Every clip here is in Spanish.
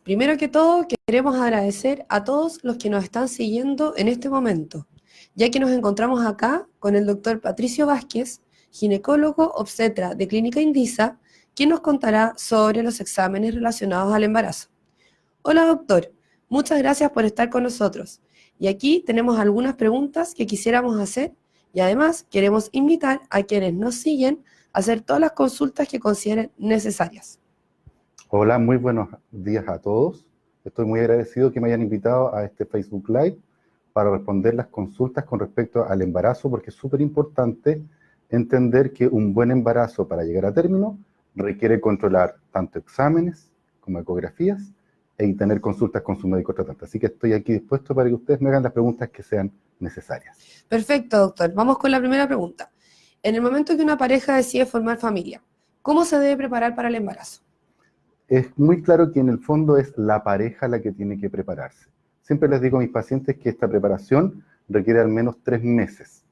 Primero que todo, queremos agradecer a todos los que nos están siguiendo en este momento, ya que nos encontramos acá con el doctor Patricio Vázquez, ginecólogo obstetra de Clínica Indisa, quien nos contará sobre los exámenes relacionados al embarazo. Hola doctor, muchas gracias por estar con nosotros. Y aquí tenemos algunas preguntas que quisiéramos hacer y además queremos invitar a quienes nos siguen a hacer todas las consultas que consideren necesarias. Hola, muy buenos días a todos. Estoy muy agradecido que me hayan invitado a este Facebook Live para responder las consultas con respecto al embarazo, porque es súper importante entender que un buen embarazo para llegar a término requiere controlar tanto exámenes como ecografías y tener consultas con su médico tratante. Así que estoy aquí dispuesto para que ustedes me hagan las preguntas que sean necesarias. Perfecto, doctor. Vamos con la primera pregunta. En el momento que una pareja decide formar familia, ¿cómo se debe preparar para el embarazo? Es muy claro que en el fondo es la pareja la que tiene que prepararse. Siempre les digo a mis pacientes que esta preparación requiere al menos 3 meses,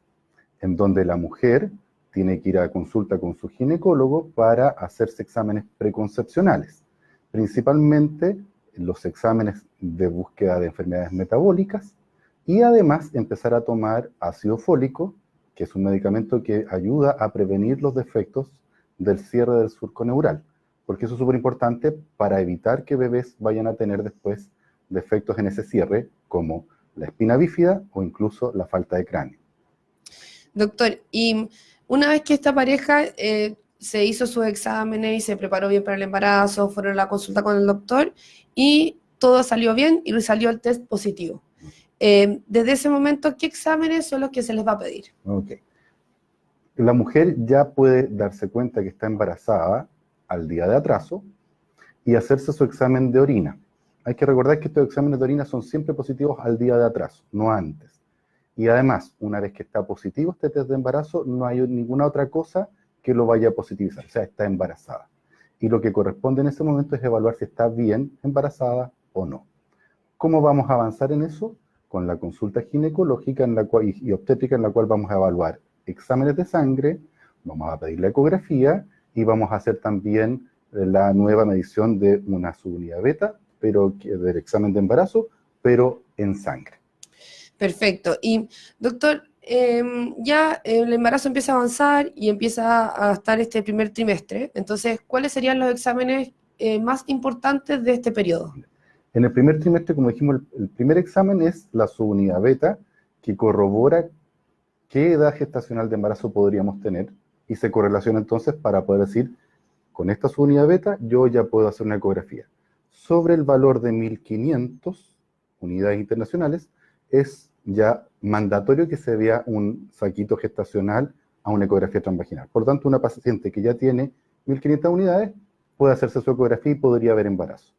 en donde la mujer tiene que ir a consulta con su ginecólogo para hacerse exámenes preconcepcionales, principalmente los exámenes de búsqueda de enfermedades metabólicas y además empezar a tomar ácido fólico, que es un medicamento que ayuda a prevenir los defectos del cierre del surco neural, porque eso es súper importante para evitar que bebés vayan a tener después defectos en ese cierre, como la espina bífida o incluso la falta de cráneo. Doctor, y una vez que esta pareja se hizo sus exámenes y se preparó bien para el embarazo, fueron a la consulta con el doctor y todo salió bien y le salió el test positivo. Desde ese momento, ¿qué exámenes son los que se les va a pedir? Ok. La mujer ya puede darse cuenta que está embarazada al día de atraso y hacerse su examen de orina. Hay que recordar que estos exámenes de orina son siempre positivos al día de atraso, no antes. Y además, una vez que está positivo este test de embarazo, no hay ninguna otra cosa que lo vaya a positivizar, o sea, está embarazada. Y lo que corresponde en ese momento es evaluar si está bien embarazada o no. ¿Cómo vamos a avanzar en eso? Con la consulta ginecológica y obstétrica, en la cual vamos a evaluar exámenes de sangre, vamos a pedir la ecografía y vamos a hacer también la nueva medición de una subunidad beta, pero del examen de embarazo, pero en sangre. Perfecto. Y doctor, ya el embarazo empieza a avanzar y empieza a estar este primer trimestre. Entonces, ¿cuáles serían los exámenes más importantes de este periodo? En el primer trimestre, como dijimos, el primer examen es la subunidad beta, que corrobora qué edad gestacional de embarazo podríamos tener y se correlaciona entonces para poder decir, con esta subunidad beta yo ya puedo hacer una ecografía. Sobre el valor de 1500 unidades internacionales, es ya mandatorio que se vea un saquito gestacional a una ecografía transvaginal. Por lo tanto, una paciente que ya tiene 1500 unidades puede hacerse su ecografía y podría haber embarazo.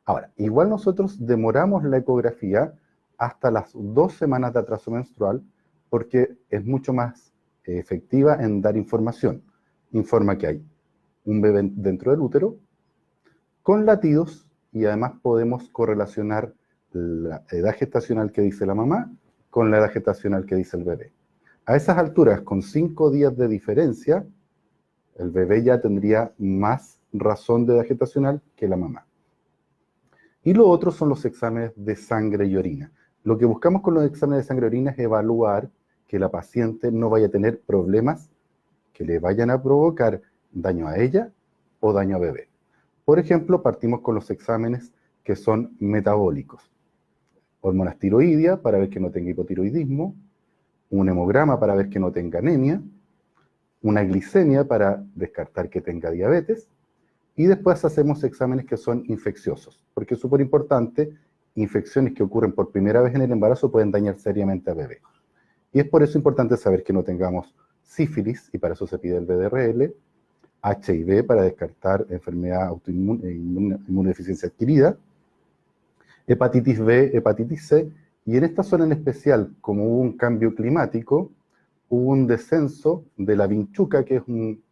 Ahora, igual nosotros demoramos la ecografía hasta las 2 semanas de atraso menstrual porque es mucho más efectiva en dar información. Informa que hay un bebé dentro del útero con latidos y además podemos correlacionar la edad gestacional que dice la mamá con la edad gestacional que dice el bebé. A esas alturas, con 5 días de diferencia, el bebé ya tendría más razón de edad gestacional que la mamá. Y lo otro son los exámenes de sangre y orina. Lo que buscamos con los exámenes de sangre y orina es evaluar que la paciente no vaya a tener problemas que le vayan a provocar daño a ella o daño a bebé. Por ejemplo, partimos con los exámenes que son metabólicos. Hormonas tiroidia para ver que no tenga hipotiroidismo, un hemograma para ver que no tenga anemia, una glicemia para descartar que tenga diabetes, y después hacemos exámenes que son infecciosos, porque es súper importante, infecciones que ocurren por primera vez en el embarazo pueden dañar seriamente al bebé. Y es por eso importante saber que no tengamos sífilis, y para eso se pide el VDRL, HIV para descartar enfermedad autoinmune, inmunodeficiencia adquirida, hepatitis B, hepatitis C, y en esta zona en especial, como hubo un cambio climático, hubo un descenso de la vinchuca, que es un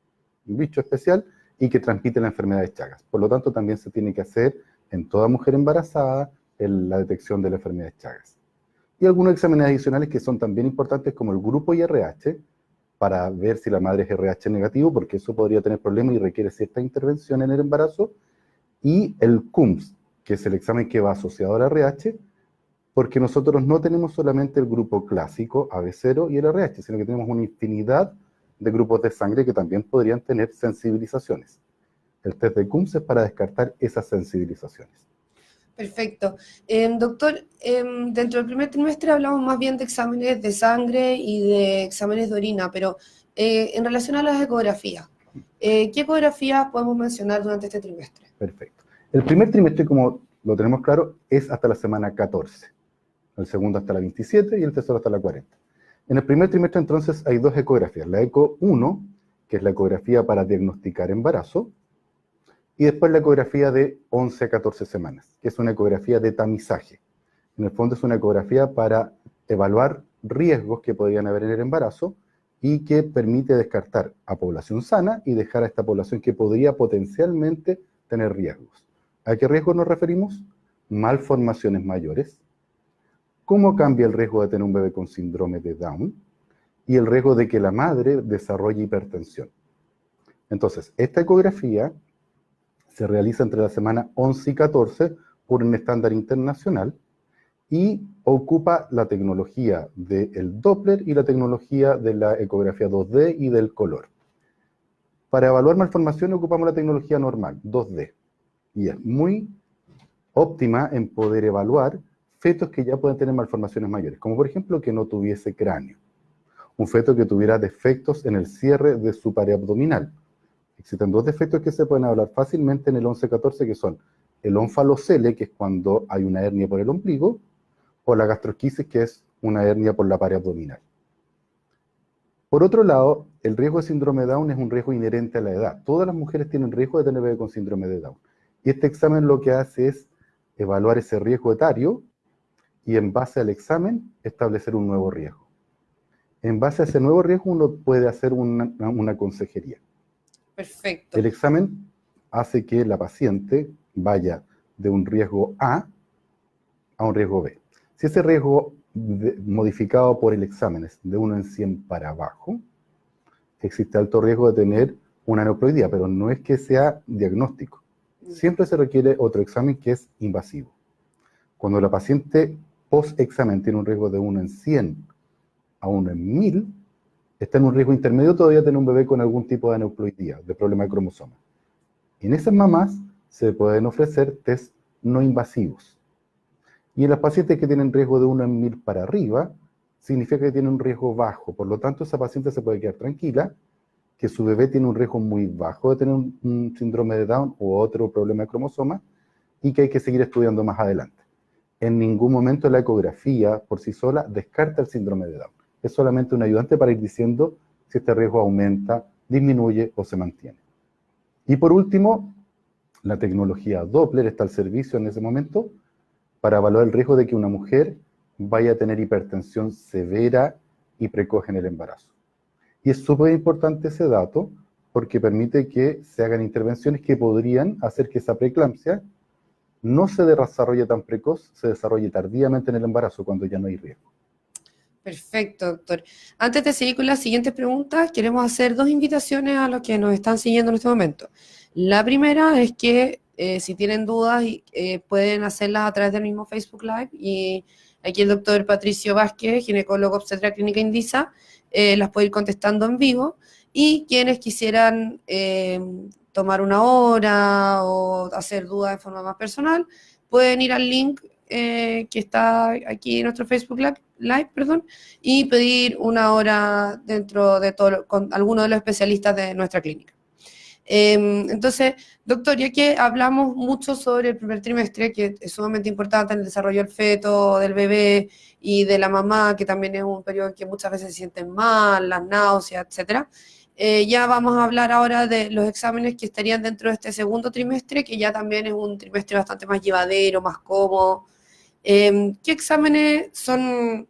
bicho especial, y que transmite la enfermedad de Chagas. Por lo tanto, también se tiene que hacer en toda mujer embarazada la detección de la enfermedad de Chagas. Y algunos exámenes adicionales que son también importantes, como el grupo IRH, para ver si la madre es RH negativo, porque eso podría tener problemas y requiere cierta intervención en el embarazo, y el CUMS, que es el examen que va asociado al RH, porque nosotros no tenemos solamente el grupo clásico AB0 y el RH, sino que tenemos una infinidad de grupos de sangre que también podrían tener sensibilizaciones. El test de Coombs es para descartar esas sensibilizaciones. Perfecto. Doctor, dentro del primer trimestre hablamos más bien de exámenes de sangre y de exámenes de orina, pero en relación a las ecografías, ¿qué ecografías podemos mencionar durante este trimestre? Perfecto. El primer trimestre, como lo tenemos claro, es hasta la semana 14. El segundo hasta la 27 y el tercero hasta la 40. En el primer trimestre, entonces, hay dos ecografías. La ECO 1, que es la ecografía para diagnosticar embarazo, y después la ecografía de 11 a 14 semanas, que es una ecografía de tamizaje. En el fondo es una ecografía para evaluar riesgos que podrían haber en el embarazo y que permite descartar a población sana y dejar a esta población que podría potencialmente tener riesgos. ¿A qué riesgos nos referimos? Malformaciones mayores. ¿Cómo cambia el riesgo de tener un bebé con síndrome de Down? Y el riesgo de que la madre desarrolle hipertensión. Entonces, esta ecografía se realiza entre la semana 11 y 14 por un estándar internacional y ocupa la tecnología del Doppler y la tecnología de la ecografía 2D y del color. Para evaluar malformaciones ocupamos la tecnología normal, 2D, y es muy óptima en poder evaluar fetos que ya pueden tener malformaciones mayores, como por ejemplo que no tuviese cráneo, un feto que tuviera defectos en el cierre de su pared abdominal. Existen dos defectos que se pueden hablar fácilmente en el 11-14, que son el ónfalocele, que es cuando hay una hernia por el ombligo, o la gastrosquisis, que es una hernia por la pared abdominal. Por otro lado, el riesgo de síndrome de Down es un riesgo inherente a la edad. Todas las mujeres tienen riesgo de tener bebé con síndrome de Down. Y este examen lo que hace es evaluar ese riesgo etario y en base al examen establecer un nuevo riesgo. En base a ese nuevo riesgo uno puede hacer una consejería. Perfecto. El examen hace que la paciente vaya de un riesgo A a un riesgo B. Si ese riesgo modificado por el examen es de 1 en 100 para abajo, existe alto riesgo de tener una aneuploidía, pero no es que sea diagnóstico. Siempre se requiere otro examen que es invasivo. Cuando la paciente post-examen tiene un riesgo de 1 en 100 a 1 en 1000, está en un riesgo intermedio todavía de tener un bebé con algún tipo de aneuploidía, de problema de cromosoma. En esas mamás se pueden ofrecer test no invasivos. Y en las pacientes que tienen riesgo de 1 en 1000 para arriba, significa que tienen un riesgo bajo. Por lo tanto, esa paciente se puede quedar tranquila que su bebé tiene un riesgo muy bajo de tener un síndrome de Down u otro problema de cromosoma y que hay que seguir estudiando más adelante. En ningún momento la ecografía por sí sola descarta el síndrome de Down. Es solamente un ayudante para ir diciendo si este riesgo aumenta, disminuye o se mantiene. Y por último, la tecnología Doppler está al servicio en ese momento para evaluar el riesgo de que una mujer vaya a tener hipertensión severa y precoz en el embarazo. Y es súper importante ese dato porque permite que se hagan intervenciones que podrían hacer que esa preeclampsia no se desarrolle tan precoz, se desarrolle tardíamente en el embarazo cuando ya no hay riesgo. Perfecto, doctor. Antes de seguir con las siguientes preguntas, queremos hacer dos invitaciones a los que nos están siguiendo en este momento. La primera es que si tienen dudas pueden hacerlas a través del mismo Facebook Live y aquí el doctor Patricio Vázquez, ginecólogo obstetra clínica Indisa, las puede ir contestando en vivo y quienes quisieran tomar una hora o hacer dudas de forma más personal, pueden ir al link que está aquí en nuestro Facebook Live, y pedir una hora dentro de todo, con alguno de los especialistas de nuestra clínica. Entonces, doctor, ya que hablamos mucho sobre el primer trimestre, que es sumamente importante en el desarrollo del feto, del bebé y de la mamá, que también es un periodo en que muchas veces se sienten mal, las náuseas, etcétera, ya vamos a hablar ahora de los exámenes que estarían dentro de este segundo trimestre, que ya también es un trimestre bastante más llevadero, más cómodo. ¿Qué exámenes son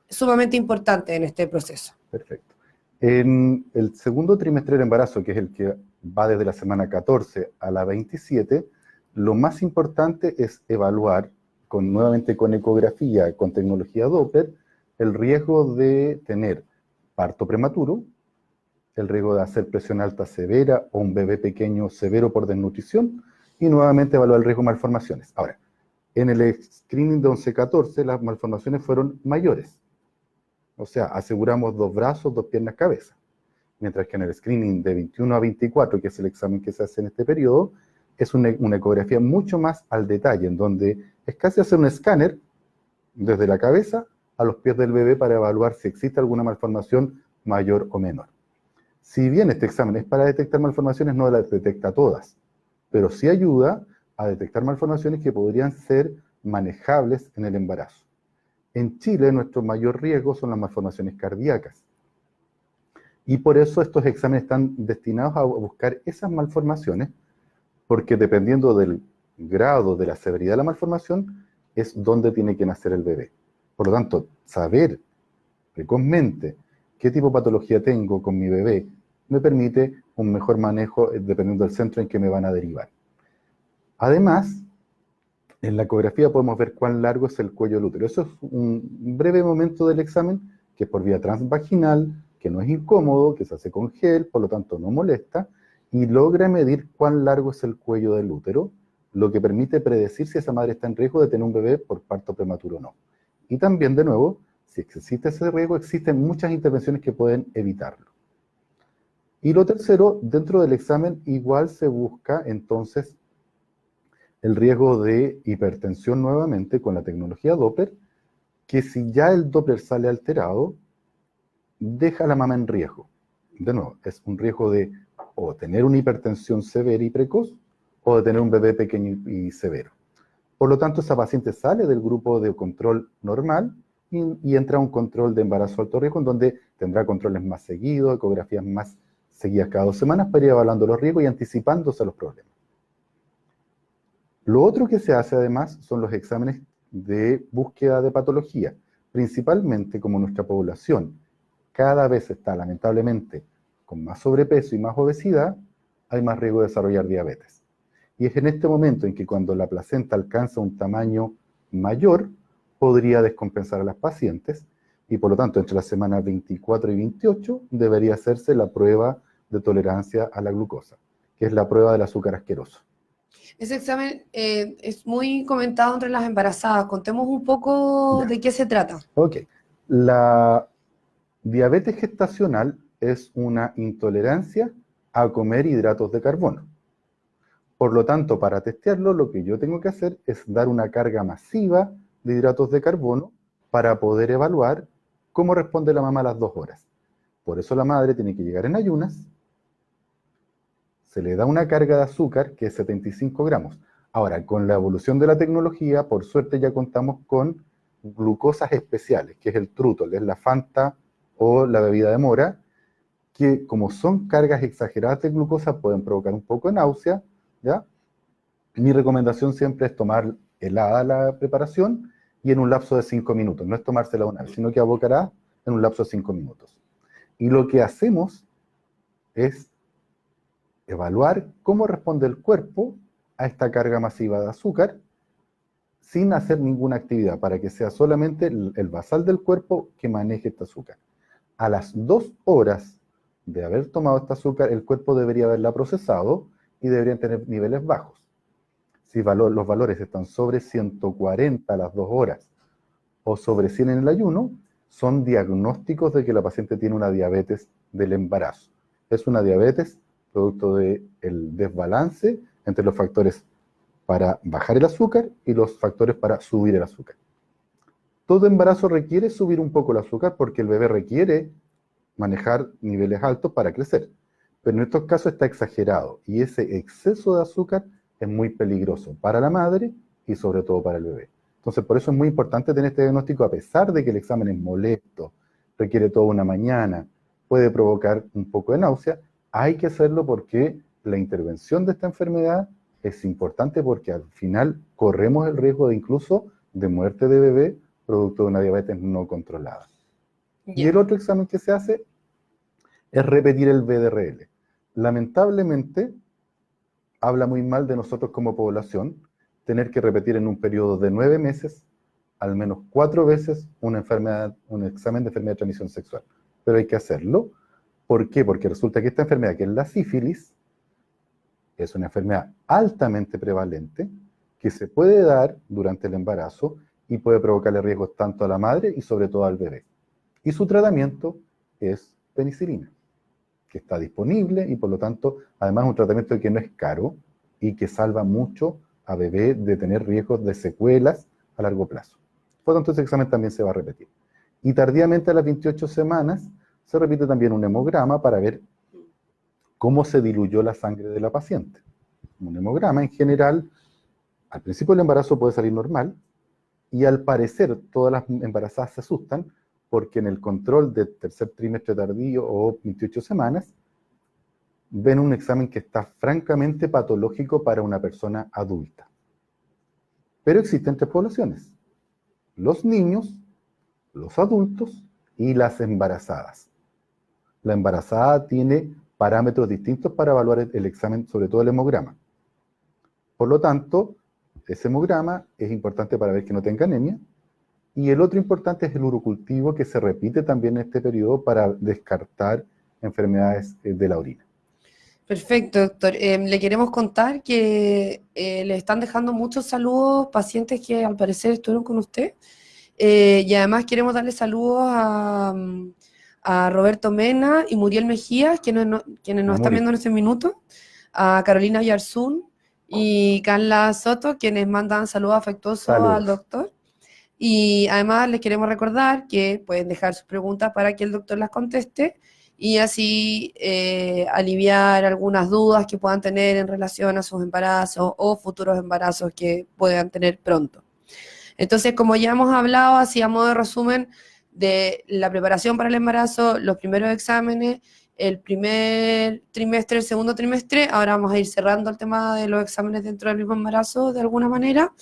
sumamente importantes en este proceso? Perfecto. En el segundo trimestre del embarazo, que es el que va desde la semana 14 a la 27, lo más importante es evaluar, nuevamente con ecografía, con tecnología Doppler, el riesgo de tener parto prematuro, el riesgo de hacer presión alta severa o un bebé pequeño severo por desnutrición, y nuevamente evaluar el riesgo de malformaciones. Ahora, En el screening de 11-14 las malformaciones fueron mayores. O sea, aseguramos 2 brazos, 2 piernas, cabeza. Mientras que en el screening de 21 a 24, que es el examen que se hace en este periodo, es una ecografía mucho más al detalle, en donde es casi hacer un escáner desde la cabeza a los pies del bebé para evaluar si existe alguna malformación mayor o menor. Si bien este examen es para detectar malformaciones, no las detecta todas, pero sí ayuda a detectar malformaciones que podrían ser manejables en el embarazo. En Chile, nuestro mayor riesgo son las malformaciones cardíacas. Y por eso estos exámenes están destinados a buscar esas malformaciones, porque dependiendo del grado de la severidad de la malformación, es donde tiene que nacer el bebé. Por lo tanto, saber precozmente qué tipo de patología tengo con mi bebé me permite un mejor manejo dependiendo del centro en que me van a derivar. Además, en la ecografía podemos ver cuán largo es el cuello del útero. Eso es un breve momento del examen, que es por vía transvaginal, que no es incómodo, que se hace con gel, por lo tanto no molesta, y logra medir cuán largo es el cuello del útero, lo que permite predecir si esa madre está en riesgo de tener un bebé por parto prematuro o no. Y también, de nuevo, si existe ese riesgo, existen muchas intervenciones que pueden evitarlo. Y lo tercero, dentro del examen igual se busca entonces el riesgo de hipertensión nuevamente con la tecnología Doppler, que si ya el Doppler sale alterado, deja a la mamá en riesgo. De nuevo, es un riesgo de o tener una hipertensión severa y precoz, o de tener un bebé pequeño y severo. Por lo tanto, esa paciente sale del grupo de control normal y entra a un control de embarazo alto riesgo, en donde tendrá controles más seguidos, ecografías más seguidas cada 2 semanas, para ir evaluando los riesgos y anticipándose a los problemas. Lo otro que se hace además son los exámenes de búsqueda de patología, principalmente como nuestra población cada vez está lamentablemente con más sobrepeso y más obesidad, hay más riesgo de desarrollar diabetes. Y es en este momento en que cuando la placenta alcanza un tamaño mayor, podría descompensar a las pacientes, y por lo tanto entre las semanas 24 y 28 debería hacerse la prueba de tolerancia a la glucosa, que es la prueba del azúcar asqueroso. Ese examen es muy comentado entre las embarazadas. Contemos un poco Ya. de qué se trata. Ok. La diabetes gestacional es una intolerancia a comer hidratos de carbono. Por lo tanto, para testearlo, lo que yo tengo que hacer es dar una carga masiva de hidratos de carbono para poder evaluar cómo responde la mamá a las 2 horas. Por eso la madre tiene que llegar en ayunas, se le da una carga de azúcar que es 75 gramos. Ahora, con la evolución de la tecnología, por suerte ya contamos con glucosas especiales, que es el Trutol, es la Fanta o la bebida de mora, que como son cargas exageradas de glucosa pueden provocar un poco de náusea, ¿ya? Mi recomendación siempre es tomar helada la preparación y en un lapso de 5 minutos. No es tomársela una vez, sino que abocará en un lapso de 5 minutos. Y lo que hacemos es evaluar cómo responde el cuerpo a esta carga masiva de azúcar sin hacer ninguna actividad, para que sea solamente el basal del cuerpo que maneje este azúcar. A las 2 horas de haber tomado este azúcar, el cuerpo debería haberla procesado y deberían tener niveles bajos. Si los valores están sobre 140 a las 2 horas o sobre 100 en el ayuno, son diagnósticos de que la paciente tiene una diabetes del embarazo. Es una diabetes producto del desbalance entre los factores para bajar el azúcar y los factores para subir el azúcar. Todo embarazo requiere subir un poco el azúcar porque el bebé requiere manejar niveles altos para crecer. Pero en estos casos está exagerado y ese exceso de azúcar es muy peligroso para la madre y sobre todo para el bebé. Entonces, por eso es muy importante tener este diagnóstico, a pesar de que el examen es molesto, requiere toda una mañana, puede provocar un poco de náusea, hay que hacerlo porque la intervención de esta enfermedad es importante, porque al final corremos el riesgo de incluso de muerte de bebé producto de una diabetes no controlada. Y el otro examen que se hace es repetir el VDRL. Lamentablemente, habla muy mal de nosotros como población tener que repetir en un periodo de 9 meses al menos 4 veces un examen de enfermedad de transmisión sexual. Pero hay que hacerlo. ¿Por qué? Porque resulta que esta enfermedad, que es la sífilis, es una enfermedad altamente prevalente, que se puede dar durante el embarazo y puede provocarle riesgos tanto a la madre y sobre todo al bebé. Y su tratamiento es penicilina, que está disponible y por lo tanto, además es un tratamiento que no es caro y que salva mucho a bebé de tener riesgos de secuelas a largo plazo. Por lo tanto, ese examen también se va a repetir. Y tardíamente a las 28 semanas se repite también un hemograma para ver cómo se diluyó la sangre de la paciente. Un hemograma en general, al principio del embarazo puede salir normal y al parecer todas las embarazadas se asustan porque en el control del tercer trimestre tardío o 28 semanas ven un examen que está francamente patológico para una persona adulta. Pero existen tres poblaciones: los niños, los adultos y las embarazadas. La embarazada tiene parámetros distintos para evaluar el examen, sobre todo el hemograma. Por lo tanto, ese hemograma es importante para ver que no tenga anemia, y el otro importante es el urocultivo, que se repite también en este periodo para descartar enfermedades de la orina. Perfecto, doctor. Le queremos contar que le están dejando muchos saludos pacientes que al parecer estuvieron con usted. Y además queremos darle saludos a Roberto Mena y Muriel Mejía, quienes nos están viendo en este minuto, a Carolina Yarzún y Carla Soto, quienes mandan saludos afectuosos al doctor. Y además les queremos recordar que pueden dejar sus preguntas para que el doctor las conteste y así aliviar algunas dudas que puedan tener en relación a sus embarazos o futuros embarazos que puedan tener pronto. Entonces, como ya hemos hablado, así a modo de resumen de la preparación para el embarazo, los primeros exámenes, el primer trimestre, el segundo trimestre, ahora vamos a ir cerrando el tema de los exámenes dentro del mismo embarazo de alguna manera,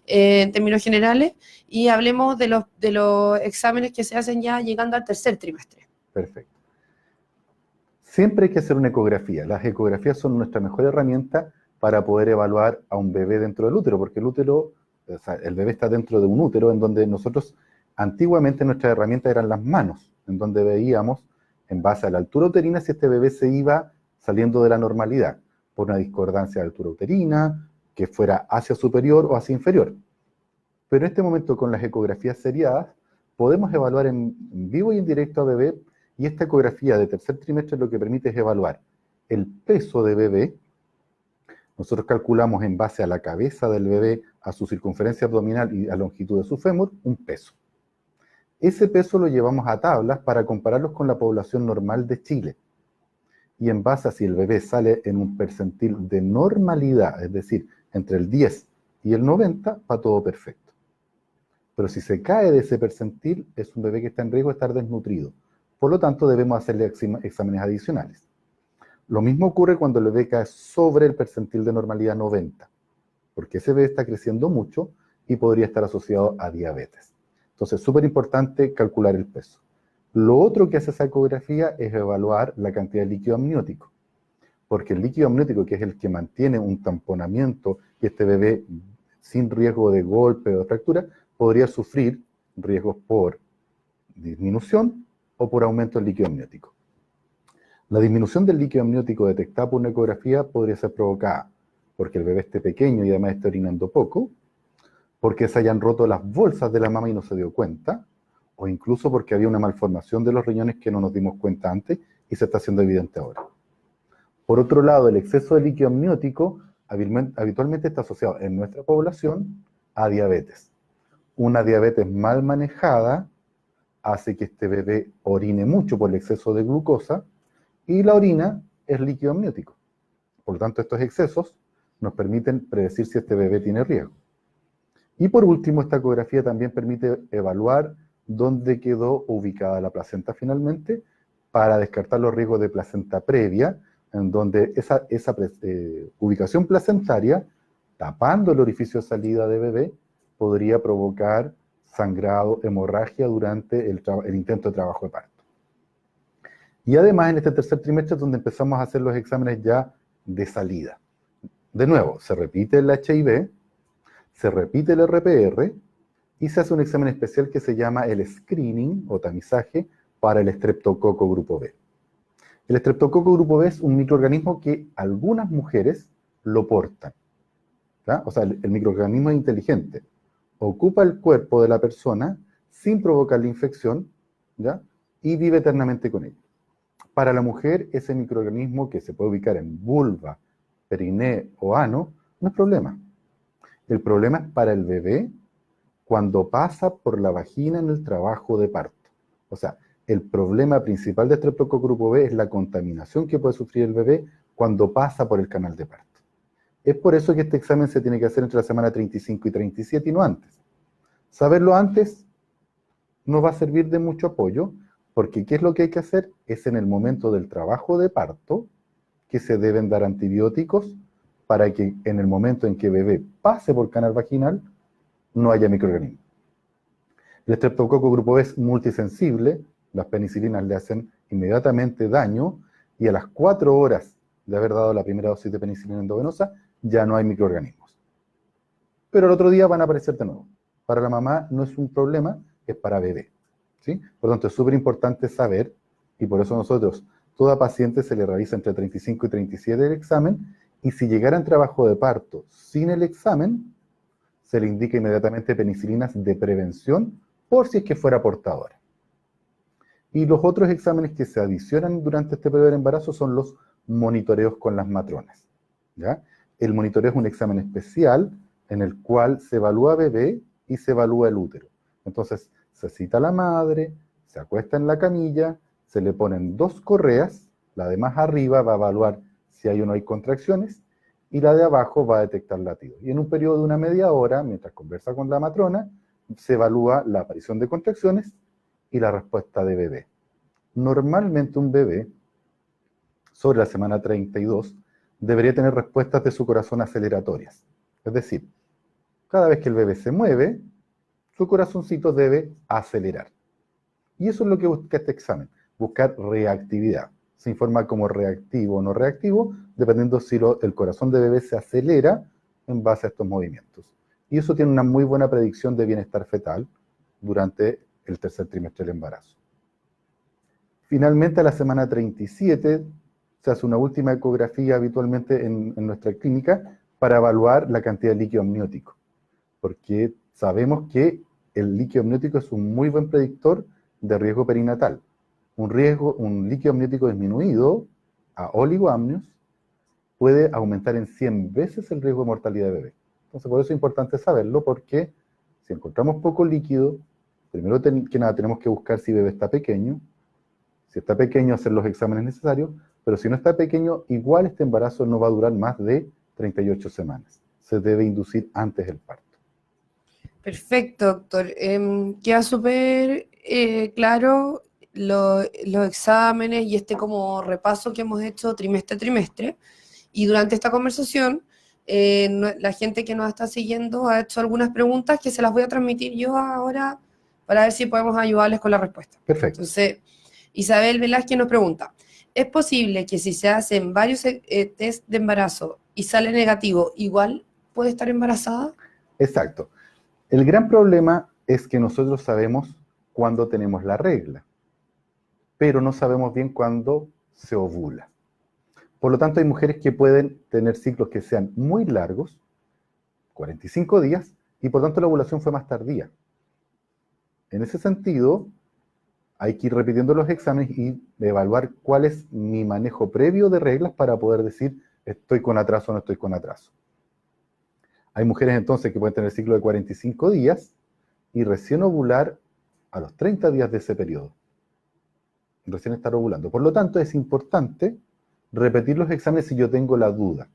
en términos generales, y hablemos de los exámenes que se hacen ya llegando al tercer trimestre. Perfecto. Siempre hay que hacer una ecografía. Las ecografías son nuestra mejor herramienta para poder evaluar a un bebé dentro del útero, porque el útero, o sea, el bebé está dentro de un útero en donde nosotros, antiguamente nuestras herramientas eran las manos, en donde veíamos, en base a la altura uterina, si este bebé se iba saliendo de la normalidad, por una discordancia de altura uterina, que fuera hacia superior o hacia inferior. Pero en este momento, con las ecografías seriadas, podemos evaluar en vivo y en directo a bebé, y esta ecografía de tercer trimestre lo que permite es evaluar el peso de bebé. Nosotros calculamos en base a la cabeza del bebé, a su circunferencia abdominal y a la longitud de su fémur, un peso. Ese peso lo llevamos a tablas para compararlos con la población normal de Chile. Y en base a si el bebé sale en un percentil de normalidad, es decir, entre el 10 y el 90, va todo perfecto. Pero si se cae de ese percentil, es un bebé que está en riesgo de estar desnutrido. Por lo tanto, debemos hacerle exámenes adicionales. Lo mismo ocurre cuando el bebé cae sobre el percentil de normalidad 90, porque ese bebé está creciendo mucho y podría estar asociado a diabetes. Entonces, es súper importante calcular el peso. Lo otro que hace esa ecografía es evaluar la cantidad de líquido amniótico, porque el líquido amniótico, que es el que mantiene un tamponamiento y este bebé sin riesgo de golpe o de fractura, podría sufrir riesgos por disminución o por aumento del líquido amniótico. La disminución del líquido amniótico detectada por una ecografía podría ser provocada porque el bebé esté pequeño y además esté orinando poco, porque se hayan roto las bolsas de la mama y no se dio cuenta, o incluso porque había una malformación de los riñones que no nos dimos cuenta antes y se está haciendo evidente ahora. Por otro lado, el exceso de líquido amniótico habitualmente está asociado en nuestra población a diabetes. Una diabetes mal manejada hace que este bebé orine mucho por el exceso de glucosa, y la orina es líquido amniótico. Por lo tanto, estos excesos nos permiten predecir si este bebé tiene riesgo. Y por último, esta ecografía también permite evaluar dónde quedó ubicada la placenta finalmente, para descartar los riesgos de placenta previa, en donde esa ubicación placentaria, tapando el orificio de salida de bebé, podría provocar sangrado, hemorragia durante el intento de trabajo de parto. Y además en este tercer trimestre es donde empezamos a hacer los exámenes ya de salida. De nuevo, se repite el HIV, se repite el RPR y se hace un examen especial que se llama el screening o tamizaje para el estreptococo grupo B. El estreptococo grupo B es un microorganismo que algunas mujeres lo portan. ¿ya? O sea, el microorganismo es inteligente. Ocupa el cuerpo de la persona sin provocar la infección, ¿ya? Y vive eternamente con ella. Para la mujer, ese microorganismo que se puede ubicar en vulva, periné o ano, no es problema. El problema es para el bebé cuando pasa por la vagina en el trabajo de parto. O sea, el problema principal de Streptococcus grupo B es la contaminación que puede sufrir el bebé cuando pasa por el canal de parto. Es por eso que este examen se tiene que hacer entre la semana 35 y 37 y no antes. Saberlo antes no va a servir de mucho apoyo, porque ¿qué es lo que hay que hacer? Es en el momento del trabajo de parto que se deben dar antibióticos para que en el momento en que el bebé pase por canal vaginal no haya microorganismos. El Streptococcus grupo B es multisensible, las penicilinas le hacen inmediatamente daño y a las 4 horas de haber dado la primera dosis de penicilina endovenosa ya no hay microorganismos. Pero el otro día van a aparecer de nuevo. Para la mamá no es un problema, es para bebé, ¿sí? Por lo tanto, es súper importante saber, y por eso nosotros, toda paciente se le realiza entre 35 y 37 el examen, y si llegara en trabajo de parto sin el examen, se le indica inmediatamente penicilinas de prevención por si es que fuera portadora. Y los otros exámenes que se adicionan durante este periodo de embarazo son los monitoreos con las matronas, ¿ya? El monitoreo es un examen especial en el cual se evalúa bebé y se evalúa el útero. Entonces, se cita a la madre, se acuesta en la camilla, se le ponen 2 correas, la de más arriba va a evaluar si hay o no hay contracciones, y la de abajo va a detectar latidos. Y en un periodo de una media hora, mientras conversa con la matrona, se evalúa la aparición de contracciones y la respuesta de bebé. Normalmente un bebé, sobre la semana 32, debería tener respuestas de su corazón aceleratorias. Es decir, cada vez que el bebé se mueve, su corazoncito debe acelerar. Y eso es lo que busca este examen, buscar reactividad. Se informa como reactivo o no reactivo, dependiendo si el corazón de bebé se acelera en base a estos movimientos. Y eso tiene una muy buena predicción de bienestar fetal durante el tercer trimestre del embarazo. Finalmente, a la semana 37, se hace una última ecografía habitualmente en nuestra clínica para evaluar la cantidad de líquido amniótico, porque sabemos que el líquido amniótico es un muy buen predictor de riesgo perinatal. Un líquido amniótico disminuido a oligoamnios puede aumentar en 100 veces el riesgo de mortalidad de bebé. Entonces, por eso es importante saberlo, porque si encontramos poco líquido, primero que nada tenemos que buscar si bebé está pequeño. Si está pequeño, hacer los exámenes necesarios, pero si no está pequeño, igual este embarazo no va a durar más de 38 semanas. Se debe inducir antes del parto. Perfecto, doctor. Queda súper claro los exámenes y este como repaso que hemos hecho trimestre a trimestre. Y durante esta conversación, la gente que nos está siguiendo ha hecho algunas preguntas que se las voy a transmitir yo ahora para ver si podemos ayudarles con la respuesta. Perfecto. Entonces, Isabel Velázquez nos pregunta, ¿es posible que si se hacen varios test de embarazo y sale negativo, igual puede estar embarazada? Exacto. El gran problema es que nosotros sabemos cuándo tenemos la regla, pero no sabemos bien cuándo se ovula. Por lo tanto, hay mujeres que pueden tener ciclos que sean muy largos, 45 días, y por tanto la ovulación fue más tardía. En ese sentido, hay que ir repitiendo los exámenes y evaluar cuál es mi manejo previo de reglas para poder decir estoy con atraso o no estoy con atraso. Hay mujeres entonces que pueden tener ciclo de 45 días y recién ovular a los 30 días de ese periodo. Recién estar ovulando. Por lo tanto, es importante repetir los exámenes si yo tengo la duda.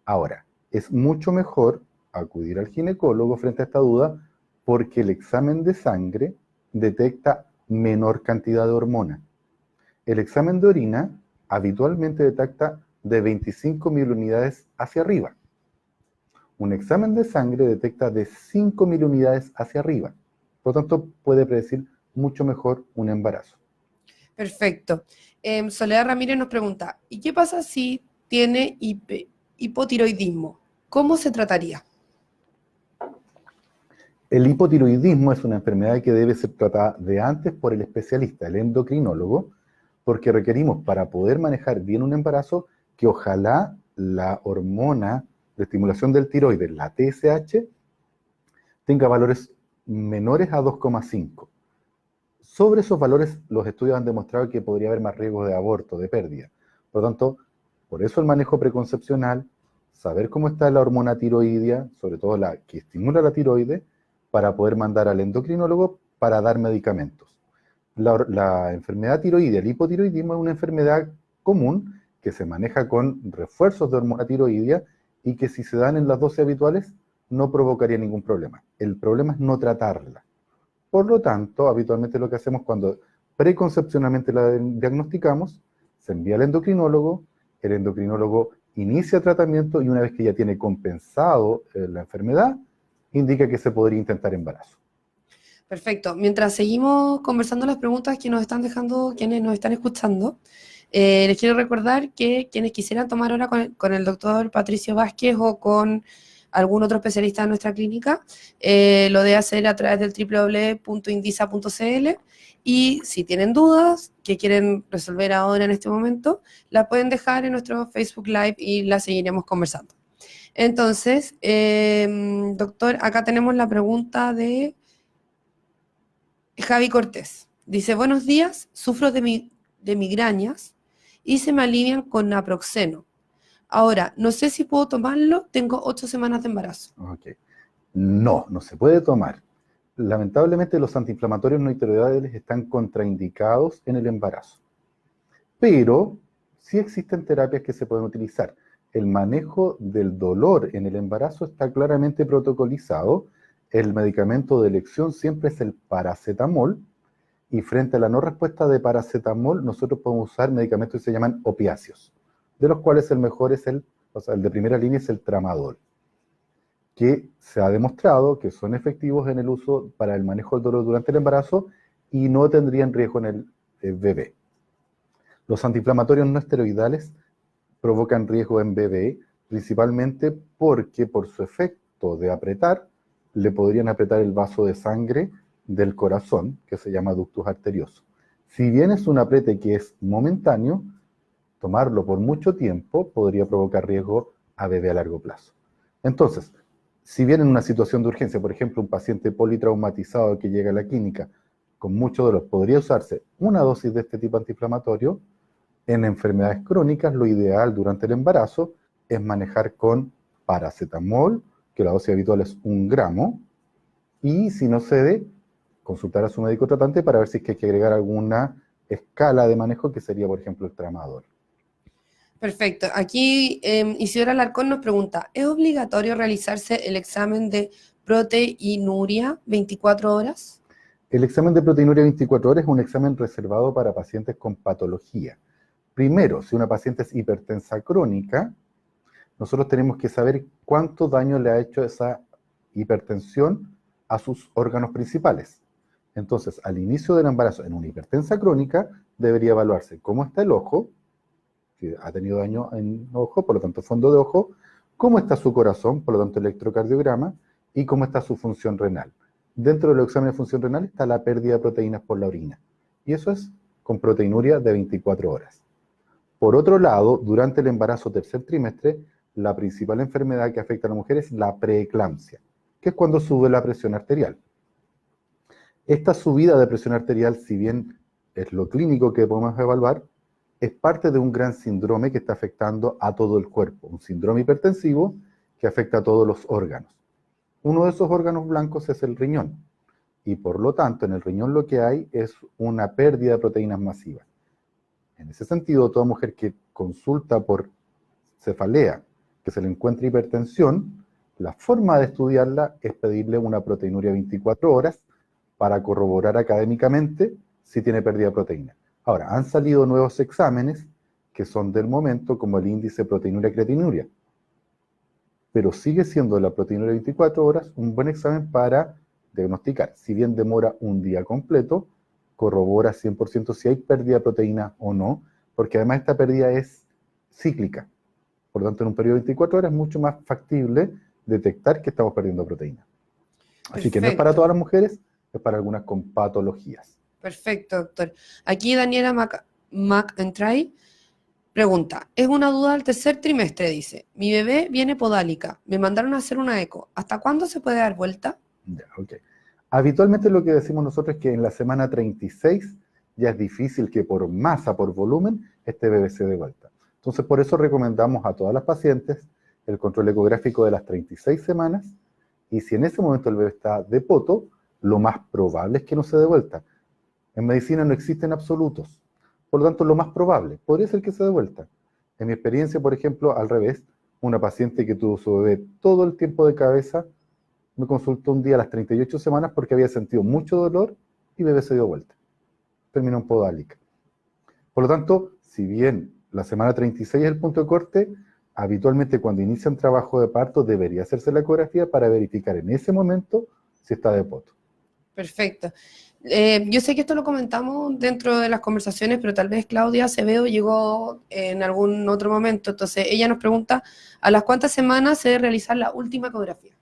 Ahora, es mucho mejor acudir al ginecólogo frente a esta duda porque el examen de sangre detecta menor cantidad de hormona. El examen de orina habitualmente detecta de 25 milunidades hacia arriba. Un examen de sangre detecta de 5.000 unidades hacia arriba. Por lo tanto, puede predecir mucho mejor un embarazo. Perfecto. Soledad Ramírez nos pregunta, ¿y qué pasa si tiene hipotiroidismo? ¿Cómo se trataría? El hipotiroidismo es una enfermedad que debe ser tratada de antes por el especialista, el endocrinólogo, porque requerimos para poder manejar bien un embarazo que ojalá la hormona de estimulación del tiroides, la TSH, tenga valores menores a 2,5. Sobre esos valores, los estudios han demostrado que podría haber más riesgo de aborto, de pérdida. Por lo tanto, por eso el manejo preconcepcional, saber cómo está la hormona tiroidea, sobre todo la que estimula la tiroides, para poder mandar al endocrinólogo para dar medicamentos. La enfermedad tiroidea, el hipotiroidismo, es una enfermedad común que se maneja con refuerzos de hormona tiroidea y que si se dan en las dosis habituales no provocaría ningún problema. El problema es no tratarla. Por lo tanto, habitualmente lo que hacemos cuando preconcepcionalmente la diagnosticamos, se envía al endocrinólogo, el endocrinólogo inicia tratamiento y una vez que ya tiene compensado la enfermedad, indica que se podría intentar embarazo. Perfecto. Mientras seguimos conversando las preguntas que nos están dejando quienes nos están escuchando, les quiero recordar que quienes quisieran tomar hora con el doctor Patricio Vázquez o con algún otro especialista de nuestra clínica, lo debe hacer a través del www.indisa.cl, y si tienen dudas que quieren resolver ahora en este momento, las pueden dejar en nuestro Facebook Live y las seguiremos conversando. Entonces, doctor, acá tenemos la pregunta de Javi Cortés. Dice, buenos días, sufro de migrañas y se me alivian con naproxeno. Ahora, no sé si puedo tomarlo, tengo 8 semanas de embarazo. Okay. No, no se puede tomar. Lamentablemente los antiinflamatorios no esteroidales están contraindicados en el embarazo. Pero sí existen terapias que se pueden utilizar. El manejo del dolor en el embarazo está claramente protocolizado. El medicamento de elección siempre es el paracetamol, y frente a la no respuesta de paracetamol, nosotros podemos usar medicamentos que se llaman opiáceos, de los cuales el mejor es el de primera línea es el tramadol, que se ha demostrado que son efectivos en el uso para el manejo del dolor durante el embarazo y no tendrían riesgo en el bebé. Los antiinflamatorios no esteroidales provocan riesgo en bebé, principalmente porque por su efecto de apretar, le podrían apretar el vaso de sangre del corazón, que se llama ductus arterioso. Si bien es un apriete que es momentáneo, tomarlo por mucho tiempo podría provocar riesgo a bebé a largo plazo. Entonces, si bien en una situación de urgencia, por ejemplo, un paciente politraumatizado que llega a la clínica con mucho dolor, podría usarse una dosis de este tipo antiinflamatorio. En enfermedades crónicas, lo ideal durante el embarazo es manejar con paracetamol, que la dosis habitual es 1 gramo, y si no cede, consultar a su médico tratante para ver si es que hay que agregar alguna escala de manejo, que sería, por ejemplo, el tramadol. Perfecto. Aquí Isidora Alarcón nos pregunta, ¿es obligatorio realizarse el examen de proteinuria 24 horas? El examen de proteinuria 24 horas es un examen reservado para pacientes con patología. Primero, si una paciente es hipertensa crónica, nosotros tenemos que saber cuánto daño le ha hecho esa hipertensión a sus órganos principales. Entonces, al inicio del embarazo, en una hipertensa crónica, debería evaluarse cómo está el ojo, si ha tenido daño en el ojo, por lo tanto fondo de ojo, cómo está su corazón, por lo tanto electrocardiograma, y cómo está su función renal. Dentro de los exámenes de función renal está la pérdida de proteínas por la orina, y eso es con proteinuria de 24 horas. Por otro lado, durante el embarazo tercer trimestre, la principal enfermedad que afecta a la mujer es la preeclampsia, que es cuando sube la presión arterial. Esta subida de presión arterial, si bien es lo clínico que podemos evaluar, es parte de un gran síndrome que está afectando a todo el cuerpo, un síndrome hipertensivo que afecta a todos los órganos. Uno de esos órganos blancos es el riñón, y por lo tanto en el riñón lo que hay es una pérdida de proteínas masivas. En ese sentido, toda mujer que consulta por cefalea, que se le encuentra hipertensión, la forma de estudiarla es pedirle una proteinuria 24 horas para corroborar académicamente si tiene pérdida de proteína. Ahora, han salido nuevos exámenes que son del momento, como el índice proteinuria-creatinuria, pero sigue siendo la proteinuria 24 horas un buen examen para diagnosticar. Si bien demora un día completo, corrobora 100% si hay pérdida de proteína o no, porque además esta pérdida es cíclica. Por lo tanto, en un periodo de 24 horas es mucho más factible detectar que estamos perdiendo proteína. Así que no es para todas las mujeres, es para algunas con patologías. Perfecto, doctor. Aquí Daniela McEntry Pregunta, es una duda del tercer trimestre, dice. Mi bebé viene podálica, me mandaron a hacer una eco. ¿Hasta cuándo se puede dar vuelta? Ya, ok. Habitualmente lo que decimos nosotros es que en la semana 36 ya es difícil que por masa, por volumen, este bebé se dé vuelta. Entonces, por eso recomendamos a todas las pacientes el control ecográfico de las 36 semanas, y si en ese momento el bebé está de poto, lo más probable es que no se dé vuelta. En medicina no existen absolutos, por lo tanto, lo más probable podría ser que se dé vuelta. En mi experiencia, por ejemplo, al revés, una paciente que tuvo su bebé todo el tiempo de cabeza, me consultó un día a las 38 semanas porque había sentido mucho dolor y bebé se dio vuelta. Terminó en podálica. Por lo tanto, si bien la semana 36 es el punto de corte, habitualmente cuando inician trabajo de parto debería hacerse la ecografía para verificar en ese momento si está de poto. Perfecto. Yo sé que esto lo comentamos dentro de las conversaciones, pero tal vez Claudia Acevedo llegó en algún otro momento. Entonces, ella nos pregunta, ¿a las cuántas semanas se debe realizar la última ecografía?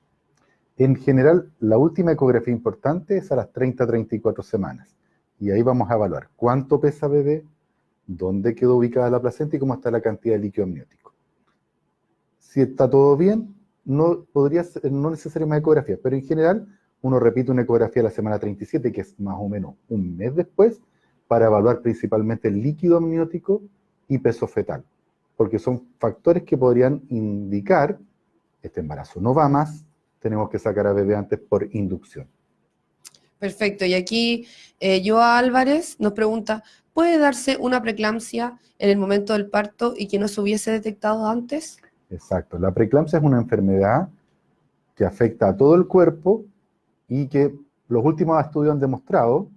En general, la última ecografía importante es a las 30-34 semanas. Y ahí vamos a evaluar cuánto pesa bebé, dónde quedó ubicada la placenta y cómo está la cantidad de líquido amniótico. Si está todo bien, no podría ser, no necesaria más ecografía, pero en general uno repite una ecografía a la semana 37, que es más o menos un mes después, para evaluar principalmente el líquido amniótico y peso fetal, porque son factores que podrían indicar este embarazo no va más, tenemos que sacar a bebé antes por inducción. Perfecto. Y aquí Joa Álvarez nos pregunta, ¿puede darse una preeclampsia en el momento del parto y que no se hubiese detectado antes? Exacto, la preeclampsia es una enfermedad que afecta a todo el cuerpo y que los últimos estudios han demostrado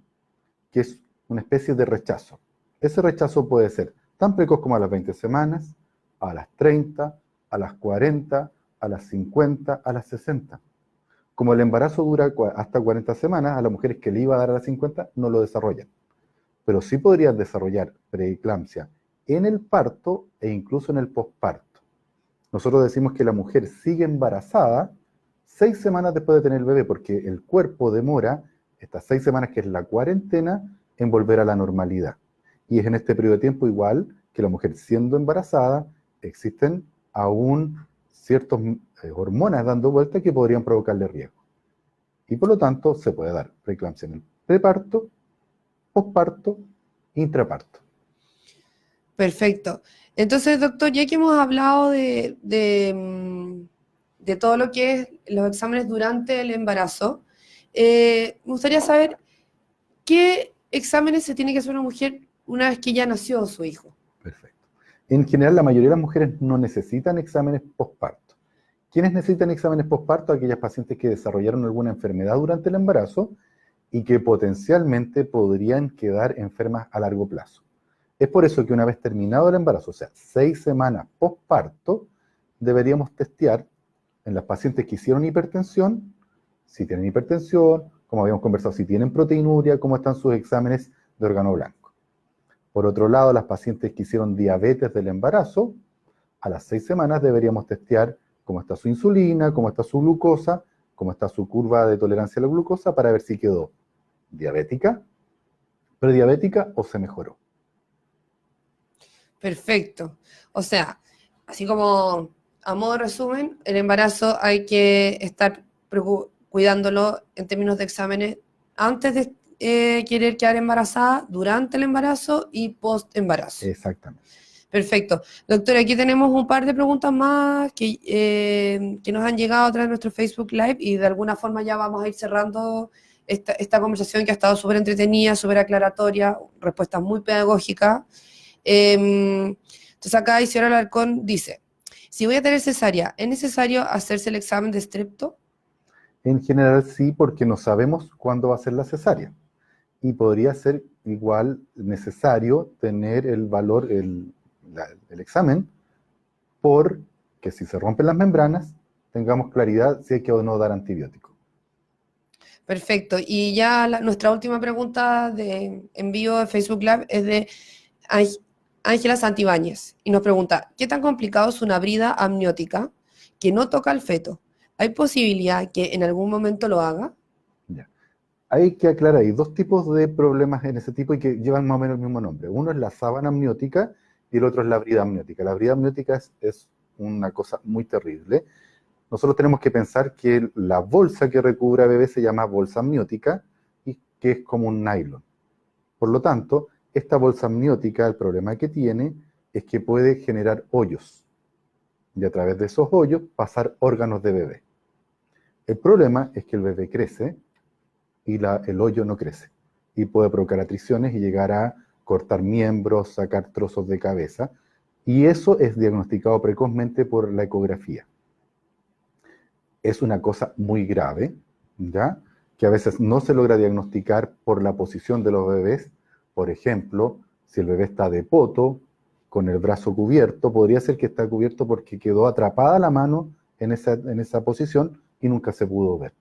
que es una especie de rechazo. Ese rechazo puede ser tan precoz como a las 20 semanas, a las 30, a las 40, a las 50, a las 60. Como el embarazo dura hasta 40 semanas, a las mujeres que le iba a dar a las 50 no lo desarrollan. Pero sí podrían desarrollar preeclampsia en el parto e incluso en el posparto. Nosotros decimos que la mujer sigue embarazada 6 semanas después de tener el bebé, porque el cuerpo demora estas 6 semanas, que es la cuarentena, en volver a la normalidad. Y es en este periodo de tiempo, igual que la mujer siendo embarazada, existen aún ciertas hormonas dando vuelta que podrían provocarle riesgo. Y por lo tanto, se puede dar preeclampsia en el preparto, posparto, intraparto. Perfecto. Entonces, doctor, ya que hemos hablado de todo lo que es los exámenes durante el embarazo, me gustaría saber qué exámenes se tiene que hacer una mujer una vez que ya nació su hijo. Perfecto. En general, la mayoría de las mujeres no necesitan exámenes posparto. ¿Quiénes necesitan exámenes posparto? Aquellas pacientes que desarrollaron alguna enfermedad durante el embarazo y que potencialmente podrían quedar enfermas a largo plazo. Es por eso que una vez terminado el embarazo, o sea, 6 semanas posparto, deberíamos testear en las pacientes que hicieron hipertensión, si tienen hipertensión, como habíamos conversado, si tienen proteinuria, cómo están sus exámenes de órgano blanco. Por otro lado, las pacientes que hicieron diabetes del embarazo, a las 6 semanas deberíamos testear cómo está su insulina, cómo está su glucosa, cómo está su curva de tolerancia a la glucosa, para ver si quedó diabética, prediabética o se mejoró. Perfecto. O sea, así como a modo de resumen, el embarazo hay que estar cuidándolo en términos de exámenes antes de querer quedar embarazada, durante el embarazo y post embarazo. Exactamente. Perfecto. Doctor, aquí tenemos un par de preguntas más que nos han llegado a través de nuestro Facebook Live y de alguna forma ya vamos a ir cerrando esta conversación que ha estado súper entretenida, súper aclaratoria, respuestas muy pedagógicas. Entonces acá Isidora Alarcón dice, si voy a tener cesárea, ¿es necesario hacerse el examen de strepto? En general sí, porque no sabemos cuándo va a ser la cesárea. Y podría ser igual necesario tener el valor, el examen, porque si se rompen las membranas, tengamos claridad si hay que o no dar antibiótico. Perfecto. Y ya nuestra última pregunta de envío de Facebook Live es de Ángela Santibáñez y nos pregunta, ¿qué tan complicado es una brida amniótica que no toca al feto? ¿Hay posibilidad que en algún momento lo haga? Ya. Hay que aclarar, hay dos tipos de problemas en ese tipo y que llevan más o menos el mismo nombre. Uno es la sábana amniótica, y el otro es la brida amniótica. La brida amniótica es una cosa muy terrible. Nosotros tenemos que pensar que la bolsa que recubre a bebé se llama bolsa amniótica y que es como un nylon. Por lo tanto, esta bolsa amniótica, el problema que tiene es que puede generar hoyos y a través de esos hoyos pasar órganos de bebé. El problema es que el bebé crece y el hoyo no crece y puede provocar atriciones y llegar a cortar miembros, sacar trozos de cabeza, y eso es diagnosticado precozmente por la ecografía. Es una cosa muy grave, ¿ya? Que a veces no se logra diagnosticar por la posición de los bebés. Por ejemplo, si el bebé está de poto, con el brazo cubierto, podría ser que está cubierto porque quedó atrapada la mano en esa posición y nunca se pudo ver.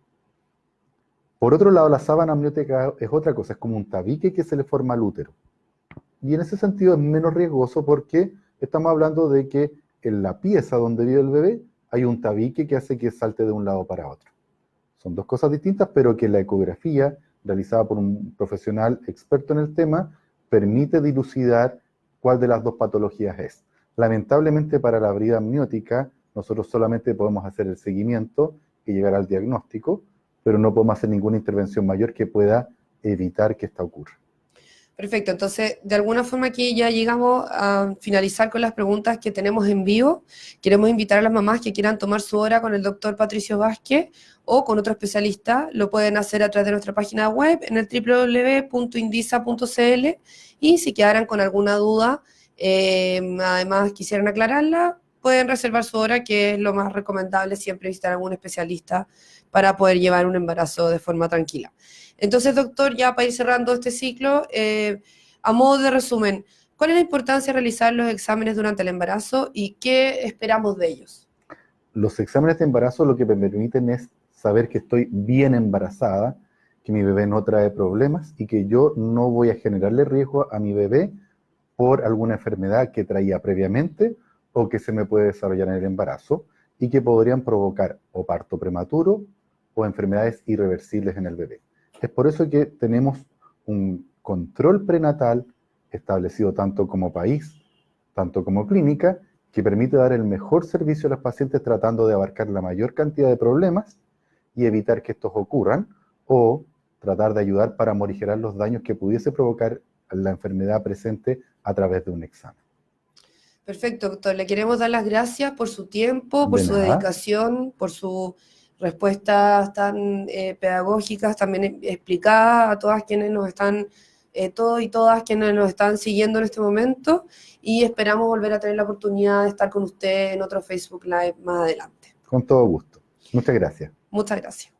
Por otro lado, la sábana amniótica es otra cosa, es como un tabique que se le forma al útero. Y en ese sentido es menos riesgoso porque estamos hablando de que en la pieza donde vive el bebé hay un tabique que hace que salte de un lado para otro. Son dos cosas distintas, pero que la ecografía, realizada por un profesional experto en el tema, permite dilucidar cuál de las dos patologías es. Lamentablemente para la brida amniótica, nosotros solamente podemos hacer el seguimiento y llegar al diagnóstico, pero no podemos hacer ninguna intervención mayor que pueda evitar que esta ocurra. Perfecto, entonces de alguna forma aquí ya llegamos a finalizar con las preguntas que tenemos en vivo. Queremos invitar a las mamás que quieran tomar su hora con el doctor Patricio Vázquez o con otro especialista. Lo pueden hacer a través de nuestra página web en el www.indisa.cl, y si quedaran con alguna duda, además quisieran aclararla, pueden reservar su hora, que es lo más recomendable, siempre visitar a algún especialista para poder llevar un embarazo de forma tranquila. Entonces, doctor, ya para ir cerrando este ciclo, a modo de resumen, ¿cuál es la importancia de realizar los exámenes durante el embarazo y qué esperamos de ellos? Los exámenes de embarazo lo que me permiten es saber que estoy bien embarazada, que mi bebé no trae problemas y que yo no voy a generarle riesgo a mi bebé por alguna enfermedad que traía previamente o que se me puede desarrollar en el embarazo y que podrían provocar o parto prematuro o enfermedades irreversibles en el bebé. Es por eso que tenemos un control prenatal establecido tanto como país, tanto como clínica, que permite dar el mejor servicio a los pacientes tratando de abarcar la mayor cantidad de problemas y evitar que estos ocurran, o tratar de ayudar para morigerar los daños que pudiese provocar la enfermedad presente a través de un examen. Perfecto, doctor. Le queremos dar las gracias por su tiempo, por De su nada. dedicación, por sus respuestas tan pedagógicas, también explicadas a todas quienes nos están, todos y todas quienes nos están siguiendo en este momento, y esperamos volver a tener la oportunidad de estar con usted en otro Facebook Live más adelante. Con todo gusto. Muchas gracias. Muchas gracias.